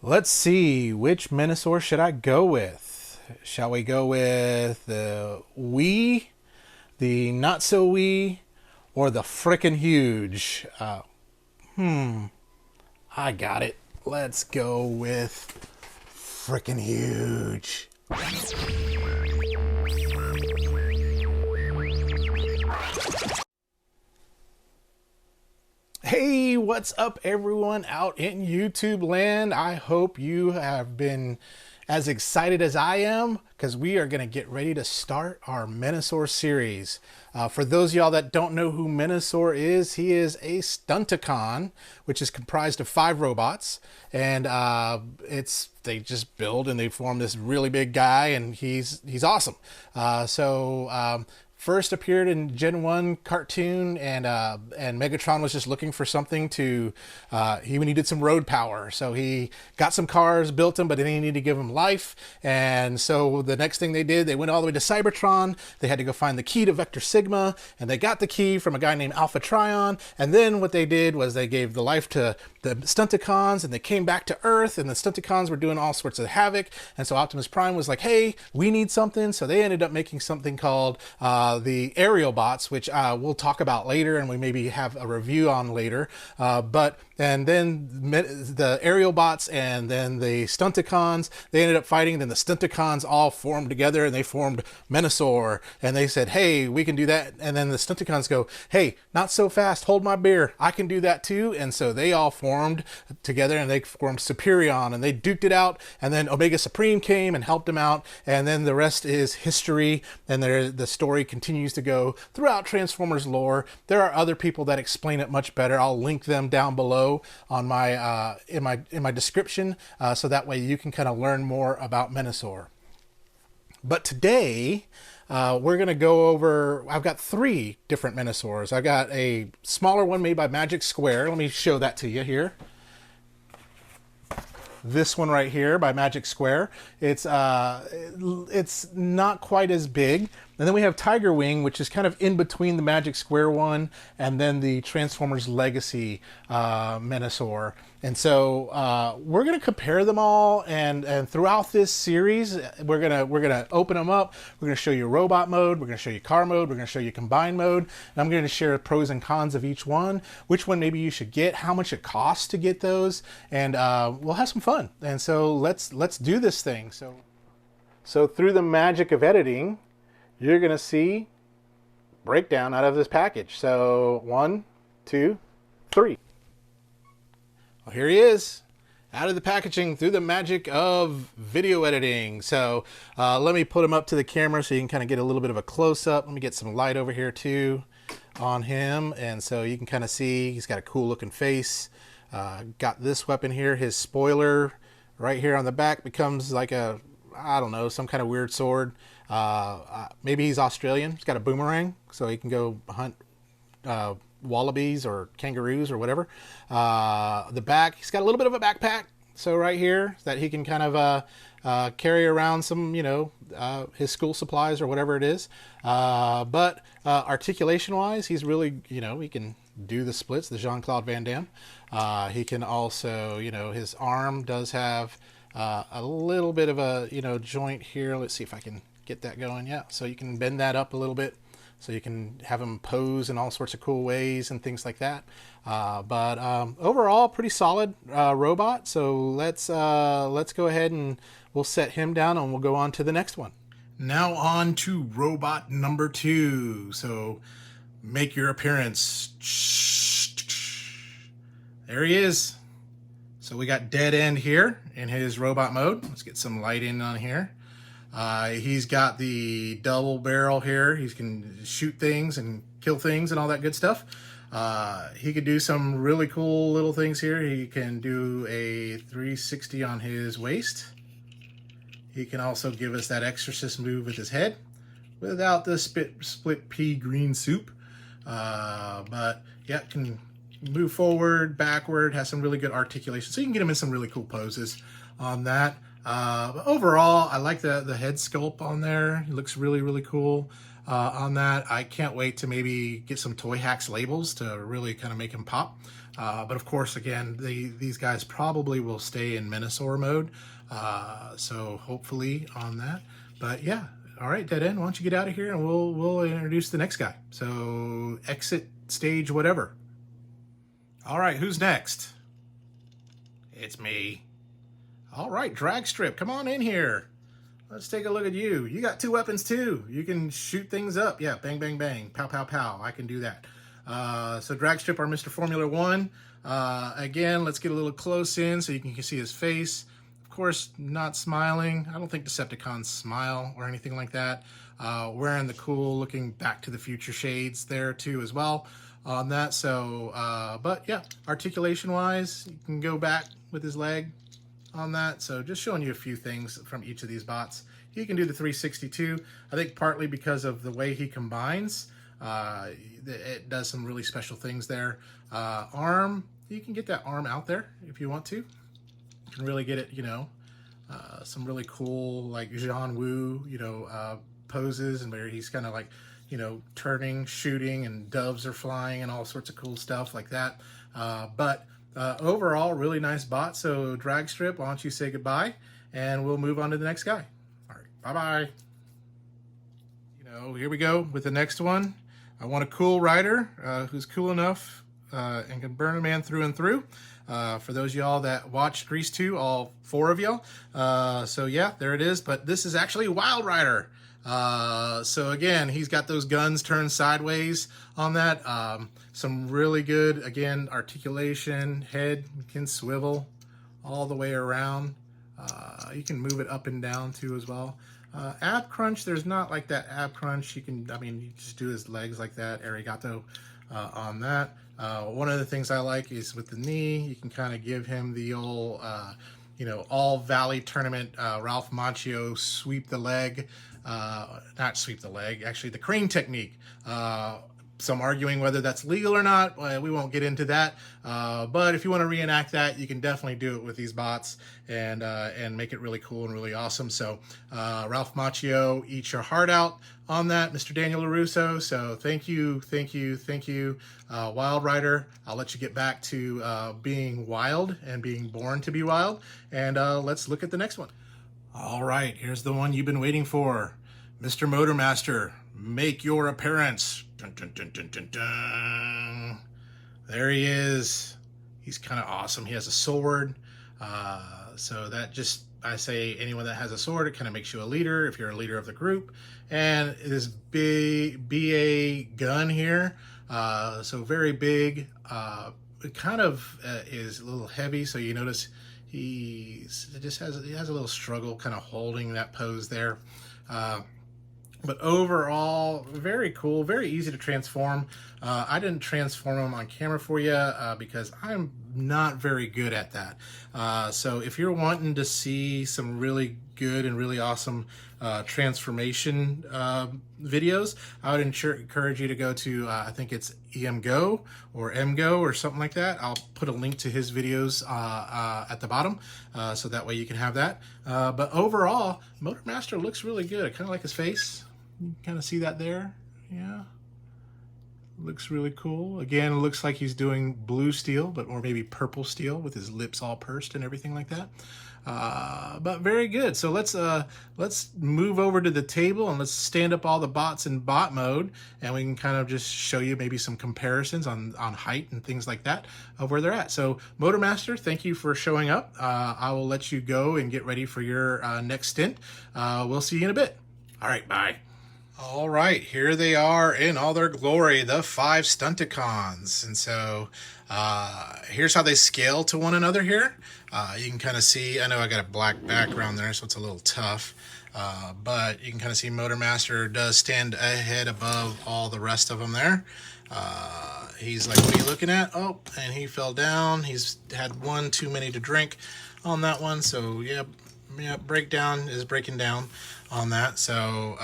Let's see, which Menasor should I go with? Shall we go with the wee, the not so wee, or the frickin' huge? I got it. Let's go with frickin' huge. Hey, what's up, everyone out in YouTube land? I hope you have been as excited as I am because we are going to get ready to start our Menasor series. For those of y'all that don't know who Menasor is, he is a Stunticon, which is comprised of 5 robots, and they just build and they form this really big guy, and he's awesome. First appeared in Gen 1 cartoon, and Megatron was just looking for something to, he needed some road power. So he got some cars, built them, but then he needed to give them life. And so the next thing they did, they went all the way to Cybertron. They had to go find the key to Vector Sigma, and they got the key from a guy named Alpha Trion. And then what they did was they gave the life to the Stunticons, and they came back to Earth, and the Stunticons were doing all sorts of havoc. And so Optimus Prime was like, hey, we need something. So they ended up making something called the aerial bots, which we'll talk about later, and we maybe have a review on later. And then the aerial bots and then the Stunticons, they ended up fighting. Then the Stunticons all formed together, and they formed Menasor. And they said, hey, we can do that. And then the Stunticons go, hey, not so fast, hold my beer, I can do that too. And so they all formed together, and they formed Superion, and they duked it out. And then Omega Supreme came and helped them out. And then the rest is history, and the story continues to go throughout Transformers lore. There are other people that explain it much better. I'll link them down below on my in my description, so that way you can kind of learn more about Menasor. But today we're going to go over, I've got 3 different Menasors. I've got a smaller one made by Magic Square. Let me show that to you here. This one right here by Magic Square. It's not quite as big. And then we have Tiger Wing, which is kind of in between the Magic Square one and then the Transformers Legacy Menasor. And so we're gonna compare them all, and throughout this series, we're gonna open them up. We're gonna show you robot mode, we're gonna show you car mode, we're gonna show you combined mode, and I'm gonna share pros and cons of each one, which one maybe you should get, how much it costs to get those, and we'll have some fun. And so let's do this thing. So through the magic of editing, you're gonna see breakdown out of this package. So 1, 2, 3. Well, here he is, out of the packaging through the magic of video editing. So let me put him up to the camera so you can kind of get a little bit of a close-up. Let me get some light over here too on him, and so you can kind of see he's got a cool looking face. Got this weapon here. His spoiler right here on the back becomes like a, I don't know, some kind of weird sword. Maybe he's Australian. He's got a boomerang, so he can go hunt wallabies or kangaroos or whatever. The back, he's got a little bit of a backpack, so right here that he can kind of carry around some, his school supplies or whatever it is. But articulation wise, he's really, he can do the splits, the Jean-Claude Van Damme. He can also, his arm does have a little bit of a joint here. Let's see if I can get that going. Yeah, so you can bend that up a little bit, so you can have him pose in all sorts of cool ways and things like that. But overall, pretty solid robot. So let's go ahead and we'll set him down, and we'll go on to the next one. Now on to robot number 2. So make your appearance. There he is. So we got Dead End here in his robot mode. Let's get some light in on here. He's got the double barrel here. He can shoot things and kill things and all that good stuff. He could do some really cool little things here. He can do a 360 on his waist. He can also give us that exorcist move with his head without the split pea green soup. But yeah, can move forward, backward, has some really good articulation. So you can get him in some really cool poses on that. But overall, I like the head sculpt on there. It looks really, really cool on that. I can't wait to maybe get some Toy Hacks labels to really kind of make him pop. But of course, again, these guys probably will stay in Menasor mode. So hopefully on that. But yeah, all right, Dead End, why don't you get out of here and we'll introduce the next guy. So exit stage whatever. All right, who's next? It's me. All right, Drag Strip, come on in here. Let's take a look at you. You got 2 weapons too. You can shoot things up. Yeah, bang, bang, bang. Pow, pow, pow. I can do that. So Drag Strip, our Mr. Formula 1. Again, let's get a little close in so you can see his face. Of course, not smiling. I don't think Decepticons smile or anything like that. Wearing the cool looking Back to the Future shades there too as well on that. So, but yeah, articulation wise, you can go back with his leg on that. So just showing you a few things from each of these bots. He can do the 362. I think partly because of the way he combines, it does some really special things there. Arm, you can get that arm out there if you want to. You can really get it, you know, some really cool like Jean Wu, you know, poses, and where he's kind of like, you know, turning, shooting, and doves are flying and all sorts of cool stuff like that. But overall, really nice bot. So Drag Strip, why don't you say goodbye, and we'll move on to the next guy. All right, bye-bye. You know, here we go with the next one. I want a cool rider who's cool enough and can burn a man through and through. For those of y'all that watched Grease 2, all 4 of y'all. So yeah, there it is. But this is actually Wild Rider. So again, he's got those guns turned sideways on that. Some really good, again, articulation. Head can swivel all the way around. You can move it up and down too as well. Ab crunch, there's not like that ab crunch. You can, I mean, you just do his legs like that. Arigato on that. One of the things I like is with the knee, you can kind of give him the old, you know, all Valley tournament, Ralph Macchio sweep the leg. Not sweep the leg, actually the crane technique. Some arguing whether that's legal or not. We won't get into that. But if you want to reenact that, you can definitely do it with these bots and make it really cool and really awesome. So Ralph Macchio, eat your heart out on that, Mr. Daniel LaRusso. So thank you, thank you, thank you, Wild Rider. I'll let you get back to being wild and being born to be wild. And let's look at the next one. All right, here's the one you've been waiting for. Mr. Motormaster, make your appearance. Dun, dun, dun, dun, dun, dun. There he is. He's kind of awesome. He has a sword. So that just, I say anyone that has a sword, it kind of makes you a leader if you're a leader of the group. And this big BA gun here. So very big. It kind of is a little heavy. So you notice he has a little struggle kind of holding that pose there. But overall, very cool, very easy to transform. I didn't transform them on camera for you because I'm not very good at that. So if you're wanting to see some really good and really awesome transformation videos, I would encourage you to go to, I think it's EMGO or MGO or something like that. I'll put a link to his videos at the bottom so that way you can have that. But overall, Motormaster looks really good. I kind of like his face. You can kind of see that there. Yeah. Looks really cool. Again, it looks like he's doing blue steel, but or maybe purple steel with his lips all pursed and everything like that. But very good. So let's move over to the table and let's stand up all the bots in bot mode, and we can kind of just show you maybe some comparisons on height and things like that of where they're at. So Motormaster, thank you for showing up. I will let you go and get ready for your next stint. We'll see you in a bit. All right, bye. All right, here they are in all their glory, the 5 Stunticons. And so here's how they scale to one another here. You can kind of see, I know I got a black background there, so it's a little tough. But you can kind of see Motormaster does stand ahead above all the rest of them there. He's like, what are you looking at? Oh, and he fell down. He's had one too many to drink on that one. So, yeah, breakdown is breaking down on that. So,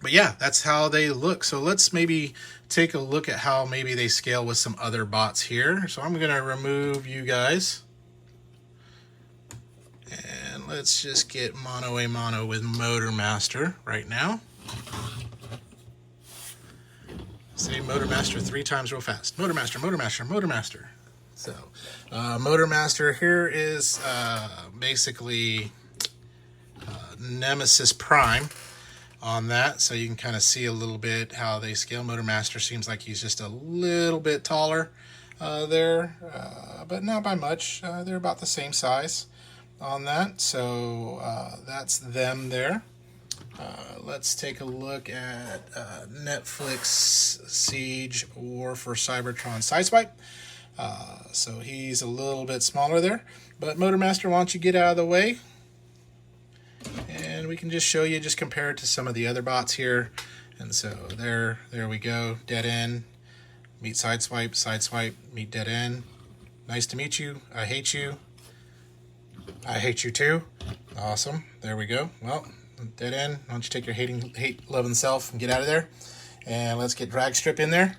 but yeah, that's how they look. So let's maybe take a look at how maybe they scale with some other bots here. So I'm going to remove you guys. And let's just get mono a mono with Motormaster right now. Say Motor Master 3 times real fast. Motor Master, Motor Master, Motor Master. So, Motor Master here is basically Nemesis Prime on that. So you can kind of see a little bit how they scale. Motor Master seems like he's just a little bit taller there, but not by much. They're about the same size on that. So that's them there. Let's take a look at Netflix Siege War for Cybertron Sideswipe. So he's a little bit smaller there. But Motor Master, why don't you get out of the way? And we can just show you, just compare it to some of the other bots here. And so there we go. Dead end, meet Sideswipe, Sideswipe, meet dead end. Nice to meet you. I hate you. I hate you too. Awesome. There we go. Well, dead end. Why don't you take your hate-loving self and get out of there. And let's get Drag Strip in there.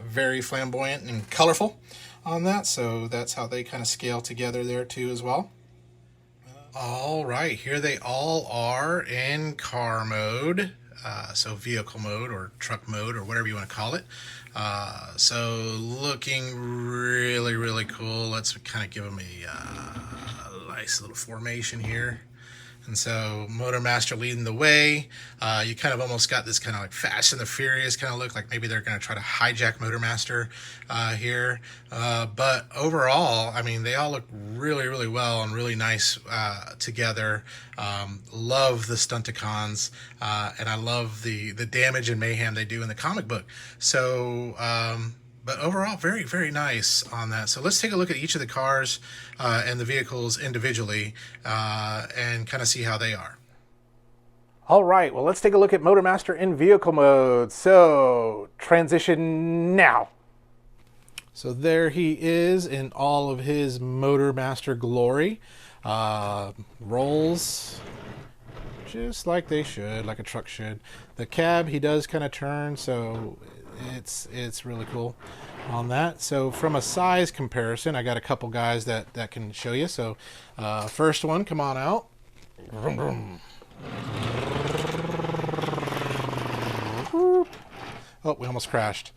Very flamboyant and colorful on that. So that's how they kind of scale together there too as well. All right, here they all are in car mode. So vehicle mode or truck mode or whatever you want to call it. So looking really, really cool. Let's kind of give them a nice little formation here. And so Motor Master leading the way. You kind of almost got this kind of like Fast and the Furious kind of look, like maybe they're going to try to hijack Motor Master here. But overall, I mean, they all look really, really well and really nice together. Love the Stunticons, and I love the damage and mayhem they do in the comic book. So, but overall, very, very nice on that. So let's take a look at each of the cars and the vehicles individually and kind of see how they are. All right, well, let's take a look at Motor Master in vehicle mode. So transition now. So there he is in all of his Motor Master glory. Rolls just like they should, like a truck should. The cab, he does kind of turn, so it's really cool on that. So from a size comparison, I got a couple guys that can show you. So first one, come on out. Vroom, vroom. Oh, we almost crashed.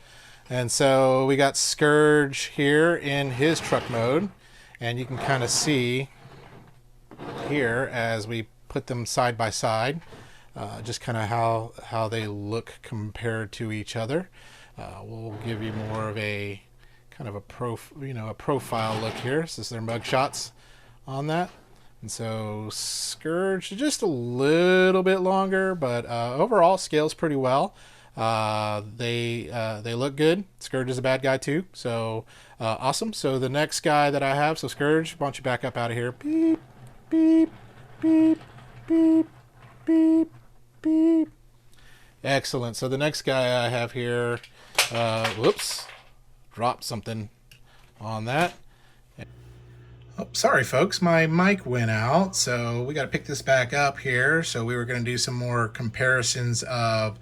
And so we got Scourge here in his truck mode, and you can kind of see here as we put them side by side just kind of how they look compared to each other. We'll give you more of a kind of a profile look here. This is their mug shots on that. And so Scourge just a little bit longer, but overall scales pretty well. They look good. Scourge is a bad guy too, so awesome. So the next guy that I have, so Scourge, why don't you back up out of here? Beep, beep, beep, beep, beep, beep. Excellent. So the next guy I have here, whoops, dropped something on that. Oh, sorry folks, my mic went out, so we got to pick this back up here. So we were going to do some more comparisons of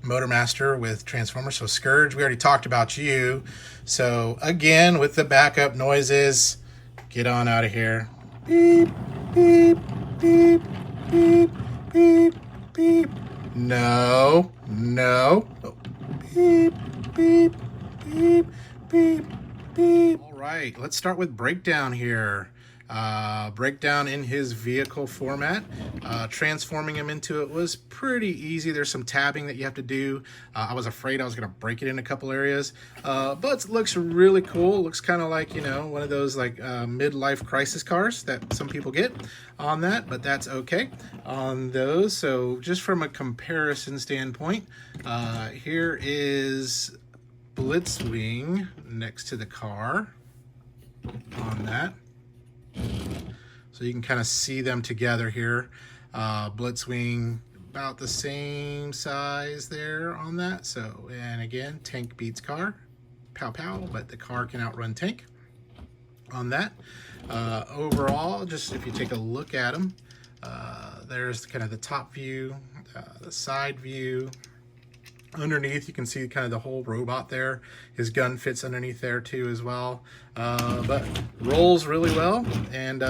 Motor Master with Transformers. So Scourge, we already talked about you. So again, with the backup noises, get on out of here. Beep, beep, beep, beep, beep, beep. No, no. Oh. Beep, beep, beep, beep, beep. All right, let's start with Breakdown here. Breakdown in his vehicle format. Transforming him into it was pretty easy. There's some tabbing that you have to do. I was afraid I was going to break it in a couple areas, but it looks really cool. It looks kind of like, you know, one of those like midlife crisis cars that some people get on that, but that's okay on those. So just from a comparison standpoint, here is Blitzwing next to the car on that. So you can kind of see them together here. Blitzwing about the same size there on that. So, and again, tank beats car, pow pow, but the car can outrun tank on that. Overall, just if you take a look at them, there's kind of the top view, the side view. Underneath, you can see kind of the whole robot there. His gun fits underneath there too as well. But rolls really well. And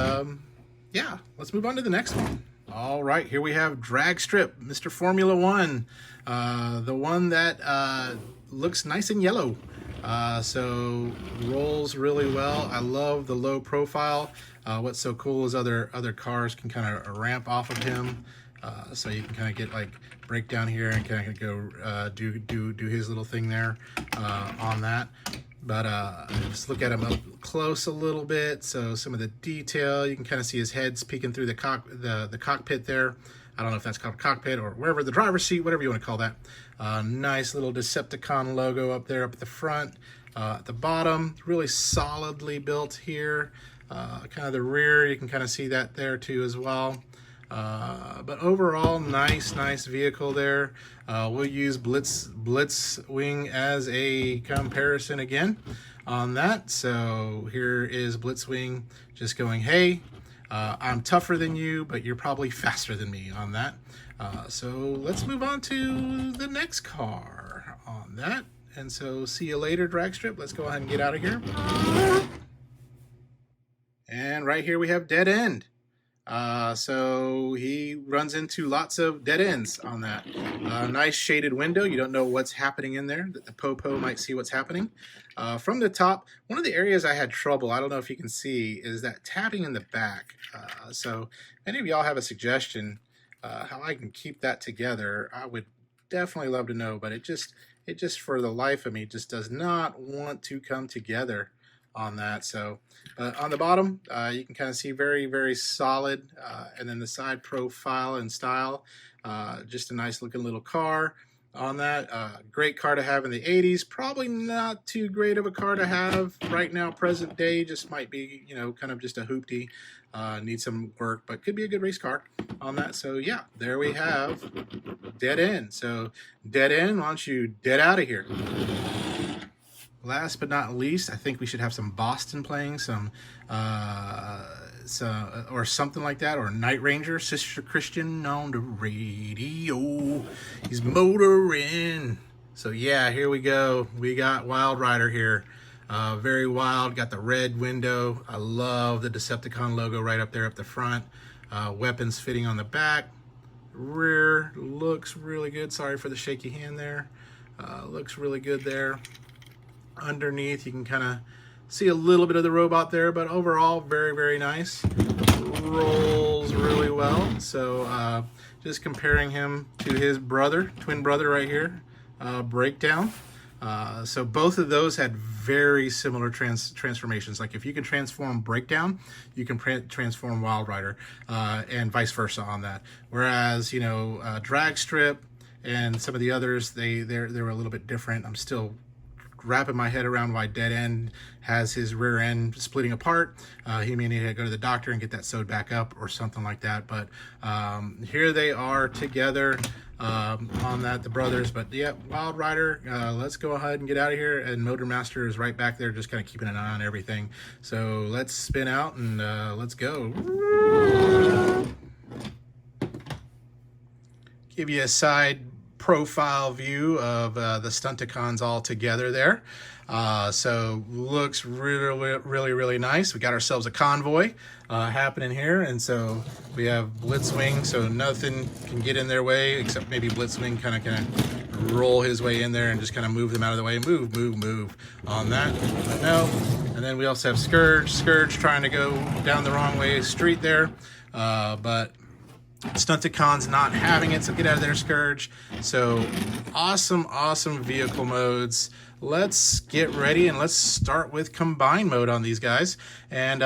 yeah, let's move on to the next one. All right, here we have Drag Strip, Mr. Formula One, the one that looks nice and yellow. So rolls really well. I love the low profile. What's so cool is other cars can kind of ramp off of him, so you can kind of get like break down here and kind of go do his little thing there on that. But just look at him up close a little bit. So some of the detail, you can kind of see his head's peeking through the cockpit there. I don't know if that's called a cockpit or wherever, the driver's seat, whatever you want to call that. Nice little Decepticon logo up there up at the front. At the bottom, really solidly built here. Kind of the rear, you can kind of see that there too as well. But overall, nice vehicle there. We'll use Blitzwing as a comparison again on that. So here is Blitzwing just going, hey, I'm tougher than you, but you're probably faster than me on that. So let's move on to the next car on that. And so see you later, Dragstrip. Let's go ahead and get out of here. And right here we have Dead End. So he runs into lots of dead ends on that. Nice shaded window. You don't know what's happening in there. The Popo might see what's happening. From the top, one of the areas I had trouble, I don't know if you can see, is that tabbing in the back. So if any of y'all have a suggestion how I can keep that together, I would definitely love to know, but it just for the life of me just does not want to come together on that. So on the bottom, you can kind of see very solid, and then the side profile and style, just a nice looking little car on that. Great car to have in the 80s. Probably not too great of a car to have right now, present day. Just might be, you know, kind of just a hoopty. Needs some work, but could be a good race car on that. So yeah, there we have Dead End. So Dead End, why don't you dead out of here? Last but not least, I think we should have some Boston playing, some or something like that, or Night Ranger, Sister Christian on the radio. He's motoring. So yeah, here we go. We got Wild Rider here. Very wild. Got the red window. I love the Decepticon logo right up there up the front. Weapons fitting on the back. Rear looks really good. Sorry for the shaky hand there. Looks really good there. Underneath, you can kind of see a little bit of the robot there, but overall, very nice. Rolls really well. So just comparing him to his brother, twin brother right here, Breakdown. So both of those had very similar transformations. Like if you can transform Breakdown, you can transform Wild Rider, and vice versa on that. Whereas, you know, Drag Strip and some of the others, they were a little bit different. I'm still wrapping my head around why Dead End has his rear end splitting apart. He may need to go to the doctor and get that sewed back up or something like that. But here they are together on that, the brothers. But yeah, Wild Rider, let's go ahead and get out of here. And Motor Master is right back there, just kind of keeping an eye on everything. So let's spin out and let's go. Give you a side profile view of the Stunticons all together there. So looks really nice. We got ourselves a convoy happening here, and so we have Blitzwing, so nothing can get in their way except maybe Blitzwing kind of roll his way in there and just kind of move them out of the way. Move on that. No. And then we also have Scourge trying to go down the wrong way street there, but Stunticon's not having it, so get out of there, Scourge. So awesome vehicle modes. Let's get ready and let's start with combine mode on these guys and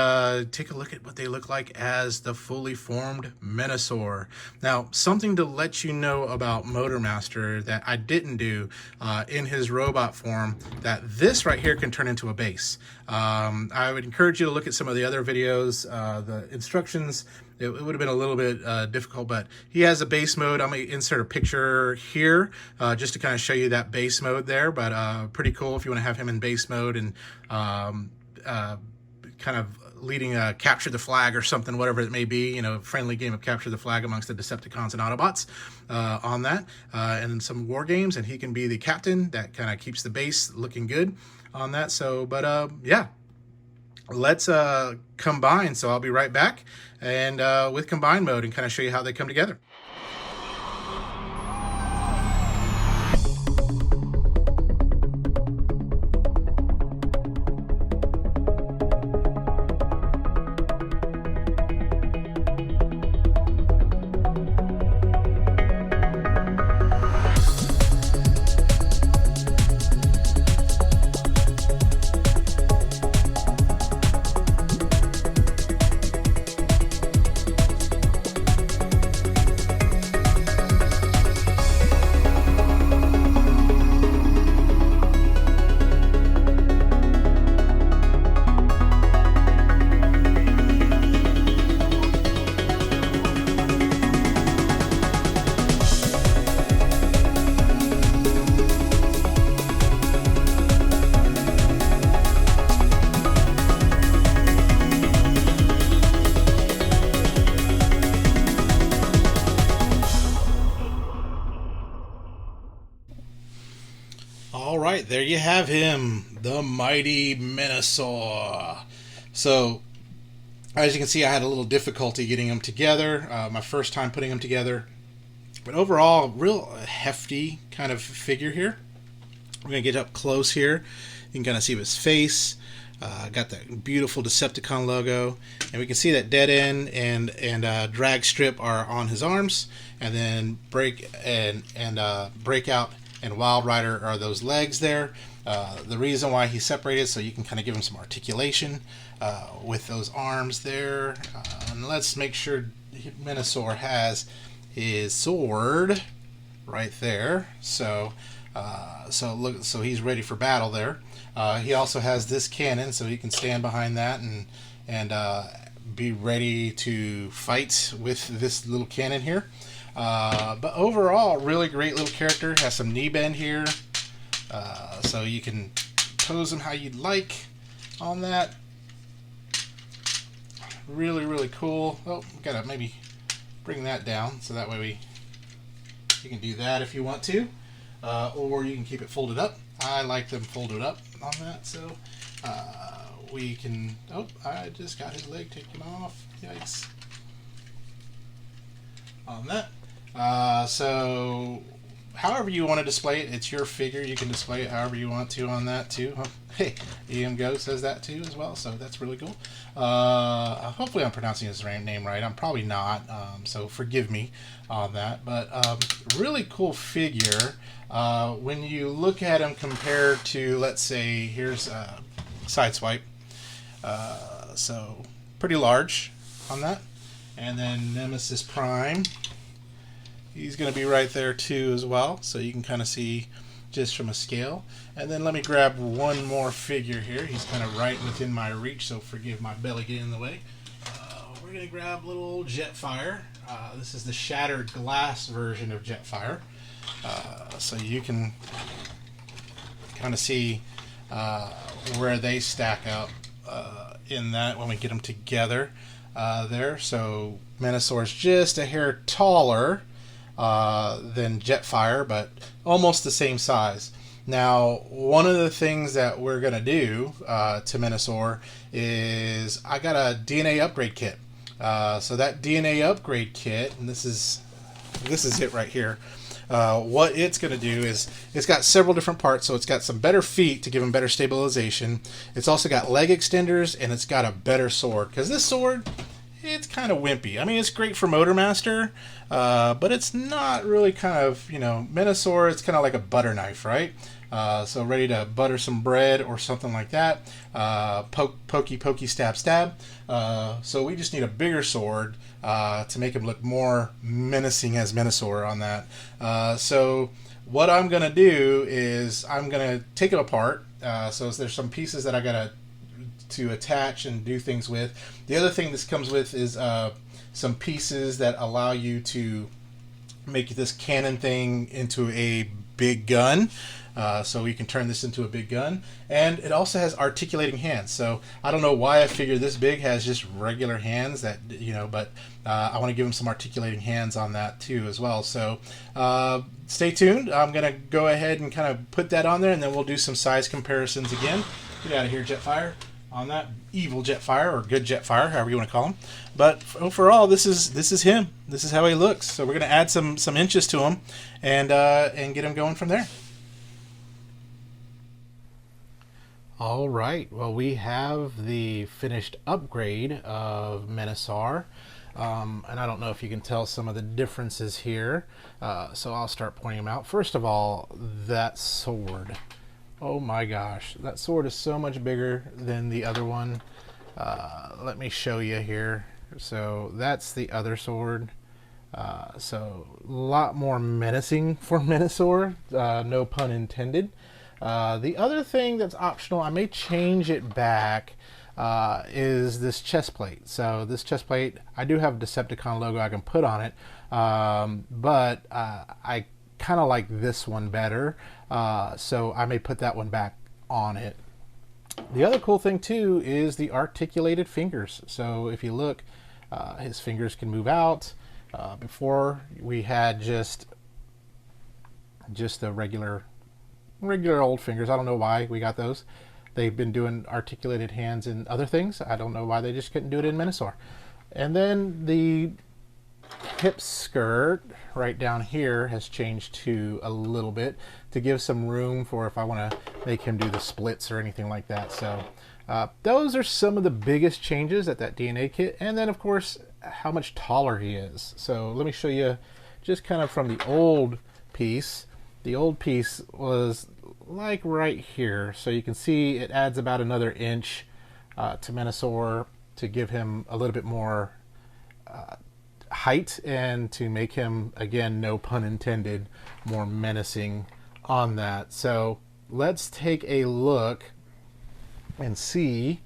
take a look at what they look like as the fully formed Menasor. Now, something to let you know about Motor Master that I didn't do in his robot form, that this right here can turn into a base. I would encourage you to look at some of the other videos. The instructions, it would have been a little bit difficult, but he has a base mode. I'm going to insert a picture here just to kind of show you that base mode there, but pretty cool if you want to have him in base mode and kind of leading a capture the flag or something, whatever it may be, you know, friendly game of capture the flag amongst the Decepticons and Autobots on that, and some war games, and he can be the captain that kind of keeps the base looking good on that. So, but yeah. let's combine. So I'll be right back and with combine mode and kind of show you how they come together. All right, there you have him, the mighty Menasor. So, as you can see, I had a little difficulty getting them together. My first time putting them together. But overall, real hefty kind of figure here. We're going to get up close here. You can kind of see his face. Got that beautiful Decepticon logo. And we can see that dead end and drag strip are on his arms. And then breakout and Wild Rider are those legs there. The reason why he's separated, so you can kind of give him some articulation with those arms there. And let's make sure Menasor has his sword right there. So he's ready for battle there. He also has this cannon, so he can stand behind that and be ready to fight with this little cannon here. But overall, really great little character. Has some knee bend here, so you can pose him how you'd like on that. Really cool. Oh, gotta maybe bring that down so that way you can do that if you want to, or you can keep it folded up. I like them folded up on that, so we can. Oh, I just got his leg taken off. Yikes. On that. So however you want to display it, it's your figure. You can display it however you want to on that too. Oh, hey, EM Go says that too as well, so that's really cool. Hopefully I'm pronouncing his name right. I'm probably not, so forgive me on that. But really cool figure. When you look at him compared to, let's say, here's Sideswipe. So pretty large on that. And then Nemesis Prime. He's going to be right there too as well, so you can kind of see just from a scale. And then let me grab one more figure here. He's kind of right within my reach, so forgive my belly getting in the way. We're going to grab little old Jetfire. This is the shattered glass version of Jetfire. So you can kind of see where they stack up in that when we get them together there. So Menasor's just a hair taller than Jetfire, but almost the same size. Now, one of the things that we're going to do to Menasor is I got a DNA upgrade kit. So that DNA upgrade kit, and this is it right here. What it's going to do is it's got several different parts. So it's got some better feet to give him better stabilization. It's also got leg extenders, and it's got a better sword. Because this sword, it's kind of wimpy. I mean, it's great for Motormaster, but it's not really kind of, Menasor, it's kind of like a butter knife, right? So ready to butter some bread or something like that. Pokey, stab. So we just need a bigger sword to make him look more menacing as Menasor on that. So what I'm going to do is I'm going to take him apart. So there's some pieces that I got to attach and do things with. The other thing this comes with is some pieces that allow you to make this cannon thing into a big gun. So we can turn this into a big gun. And it also has articulating hands. So I don't know why I figure this big has just regular hands that, but I want to give him some articulating hands on that too as well. So stay tuned. I'm going to go ahead and kind of put that on there, and then we'll do some size comparisons again. Get out of here, Jetfire. on that evil Jetfire, or good Jetfire, however you want to call him. But overall, this is him. This is how he looks. So we're going to add some inches to him, and get him going from there. All right. Well, we have the finished upgrade of Menasor. And I don't know if you can tell some of the differences here. So I'll start pointing them out. First of all, that sword. Oh my gosh, that sword is so much bigger than the other one. Let me show you here. So that's the other sword. So a lot more menacing for Menasor, no pun intended. The other thing that's optional, I may change it back, is this chest plate. So this chest plate, I do have a Decepticon logo I can put on it, but I kind of like this one better, so I may put that one back on it. The other cool thing too is the articulated fingers. So if you look, his fingers can move out. Before we had just the regular old fingers. I don't know why we got those. They've been doing articulated hands in other things. I don't know why they just couldn't do it in Menasor. And then the hip skirt right down here has changed to a little bit to give some room for if I want to make him do the splits or anything like that. So those are some of the biggest changes at that DNA kit. And then of course how much taller he is. So let me show you just kind of from the old piece. The old piece was like right here, so you can see it adds about another inch to Menasor to give him a little bit more height and to make him, again, no pun intended, more menacing on that. So let's take a look and see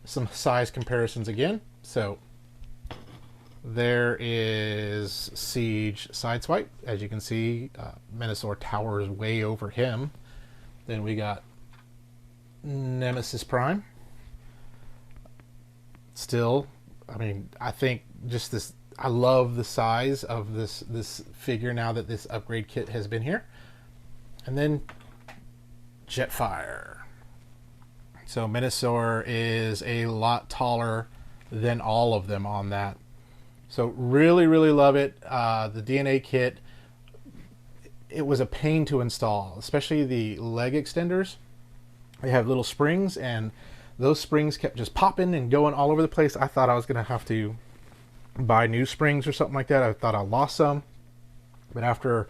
some size comparisons again. So there is Siege Sideswipe. As you can see, Menasor towers way over him. Then we got Nemesis Prime. Still, I mean, I think just this, I love the size of this figure now that this upgrade kit has been here. And then Jetfire. So Menasor is a lot taller than all of them on that. So really, really love it. The DNA kit, it was a pain to install, especially the leg extenders. They have little springs, and those springs kept just popping and going all over the place. I thought I was going to have to buy new springs or something like that. I thought I lost some. But after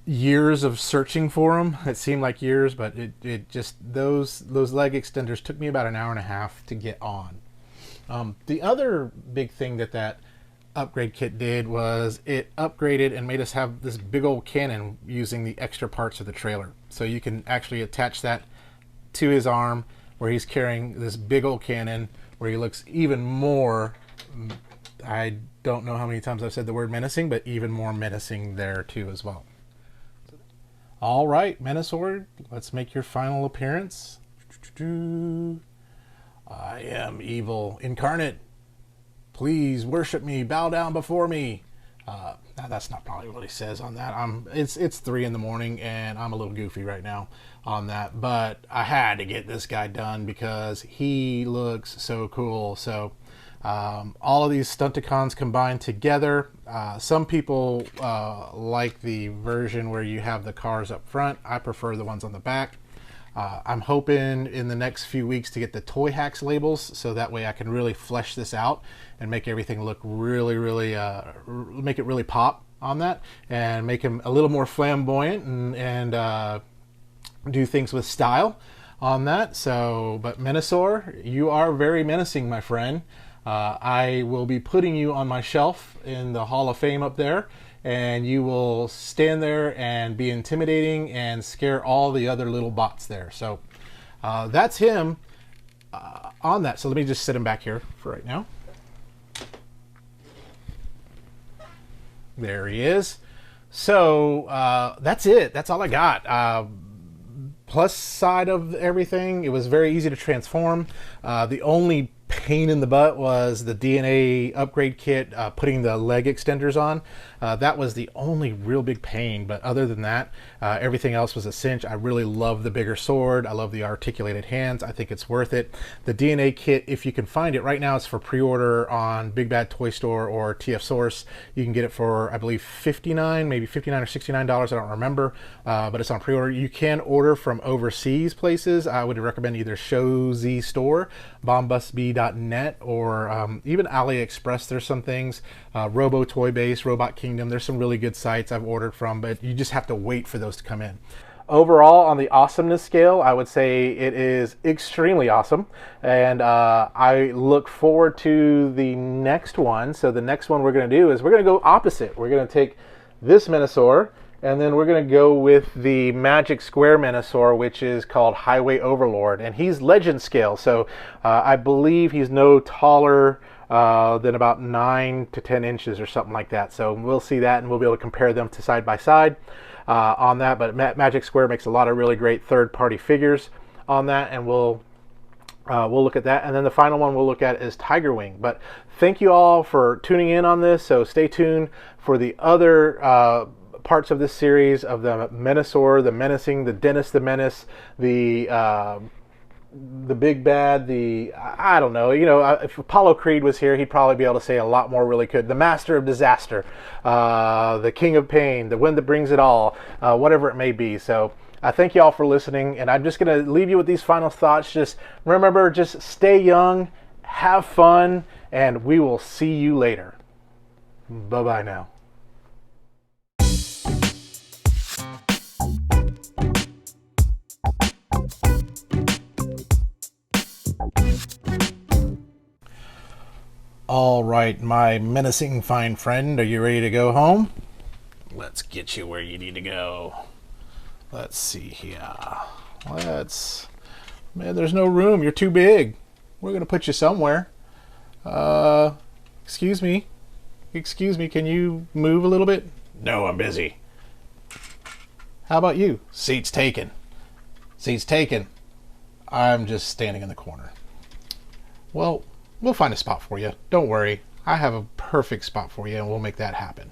years of searching for them, it seemed like years, but it just, those leg extenders took me about an hour and a half to get on. The other big thing that upgrade kit did was it upgraded and made us have this big old cannon using the extra parts of the trailer. So you can actually attach that to his arm where he's carrying this big old cannon where he looks even more, I don't know how many times I've said the word menacing, but even more menacing there too as well. All right, Menasor, let's make your final appearance. I am evil incarnate. Please worship me, bow down before me. Now that's not probably what he says on that. It's 3 in the morning and I'm a little goofy right now on that, but I had to get this guy done because he looks so cool. So all of these Stunticons combined together. Some people like the version where you have the cars up front. I prefer the ones on the back. I'm hoping in the next few weeks to get the Toy Hacks labels, so that way I can really flesh this out and make everything look really, really, make it really pop on that, and make him a little more flamboyant and do things with style on that. So, but Menasor, you are very menacing, my friend. I will be putting you on my shelf in the Hall of Fame up there, and you will stand there and be intimidating and scare all the other little bots there. So that's him on that. So let me just sit him back here for right now. There he is. So that's it. That's all I got. Plus side of everything, it was very easy to transform. The only pain in the butt was the DNA upgrade kit, putting the leg extenders on. That was the only real big pain, but other than that, everything else was a cinch. I really love the bigger sword. I love the articulated hands. I think it's worth it. The DNA kit, if you can find it right now, it's for pre-order on Big Bad Toy Store or TF Source. You can get it for, I believe, $59, maybe $59 or $69. I don't remember, but it's on pre-order. You can order from overseas places. I would recommend either Show-Z Store, bombustb.net, or even AliExpress. There's some things, Robo Toy Base, Robot Kingdom. There's some really good sites I've ordered from, but you just have to wait for those to come in. Overall, on the awesomeness scale, I would say it is extremely awesome, and I look forward to the next one. So the next one we're going to do is we're going to go opposite. We're going to take this Menasor, and then we're going to go with the Magic Square Menasor, which is called Highway Overlord, and he's legend scale. So I believe he's no taller than about 9 to 10 inches or something like that. So we'll see that, and we'll be able to compare them to side by side on that. But Magic Square makes a lot of really great third-party figures on that, and we'll look at that. And then the final one we'll look at is Tiger Wing. But thank you all for tuning in on this. So stay tuned for the other parts of this series of the Menasor, the Menacing, the Dennis the Menace, the Big Bad, I don't know, you know, if Apollo Creed was here, he'd probably be able to say a lot more really good. The Master of Disaster, the King of Pain, the Wind that Brings It All, whatever it may be. So I thank you all for listening, and I'm just going to leave you with these final thoughts. Just remember, just stay young, have fun, and we will see you later. Bye-bye now. All right, my menacing fine friend, are you ready to go home? Let's get you where you need to go. Let's see here. Man, there's no room. You're too big. We're gonna put you somewhere. Excuse me. Excuse me, can you move a little bit? No, I'm busy. How about you? Seat's taken. Seat's taken. I'm just standing in the corner. Well, we'll find a spot for you. Don't worry. I have a perfect spot for you, and we'll make that happen.